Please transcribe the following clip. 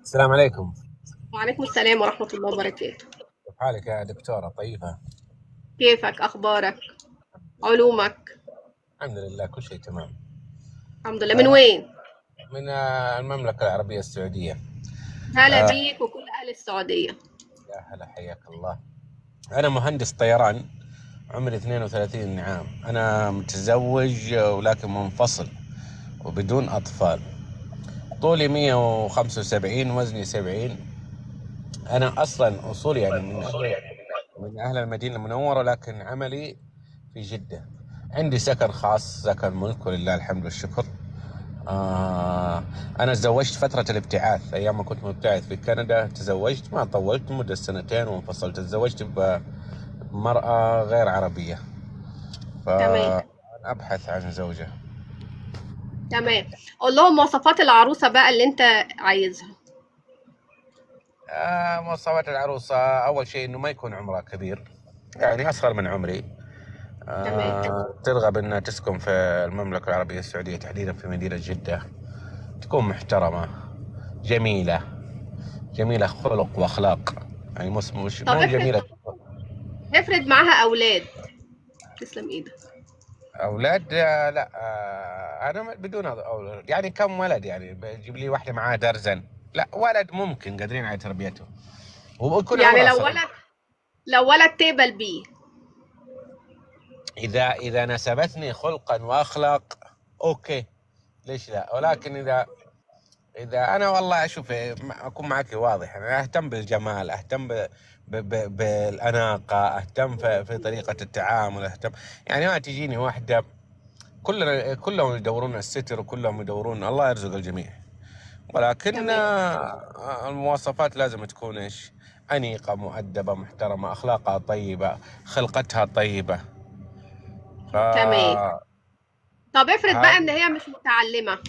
السلام عليكم. وعليكم السلام ورحمة الله وبركاته. كيف حالك يا دكتورة طيبة؟ كيفك؟ أخبارك؟ علومك؟ الحمد لله كل شيء تمام. الحمد لله. من آه، وين؟ من المملكة العربية السعودية. هلا آه، بيك وكل أهل السعودية. يا هلا حياك الله. أنا مهندس طيران، عمري 32 عام. أنا متزوج ولكن منفصل وبدون أطفال. طولي 175، وزني 70. أنا أصلا أصولي يعني من أهل المدينة المنورة، لكن عملي في جدة. عندي سكن خاص، سكن ملك ولله الحمد والشكر. آه أنا تزوجت فترة الابتعاث، أيام ما كنت مبتعث في كندا. تزوجت ما طولت، مدة سنتين وانفصلت. تزوجت بمرأة غير عربية، تمام. فأبحث عن زوجة. تمام. قول لهم مواصفات العروسة بقى اللي أنت عايزها. مواصفات العروسة: أول شيء إنه ما يكون عمرها كبير، يعني أصغر من عمري. تمام. ترغب إنها تسكن في المملكة العربية السعودية، تحديدا في مدينة جدة. تكون محترمة، جميلة، جميلة خلق وأخلاق. يعني مش طب مو جميلة. افرض معاها أولاد. تسلم إيدك. أولاد؟ لا. أنا بدون أولاد. يعني كم ولد؟ يعني بجيب لي واحدة معاها درزن؟ لا، ولد ممكن قادرين على تربيته ويكون يعني عمرها لو صغير. ولد، لو ولد تقبل بيه. إذا ناسبتني خلقا وأخلاق، أوكي، ليش لا؟ ولكن إذا أنا والله أشوف، أكون معك واضح، أنا أهتم بالجمال، أهتم بالأناقة، أهتم في طريقة التعامل، أهتم. يعني ما تجيني واحدة، كلهم يدورون الستر وكلهم يدورون، الله يرزق الجميع، ولكن تمام. المواصفات لازم تكون ايش؟ أنيقة، مؤدبة، محترمة، أخلاقها طيبة، خلقتها طيبة. ف تمام. طب افرض بقى هذه إن هي مش متعلمة.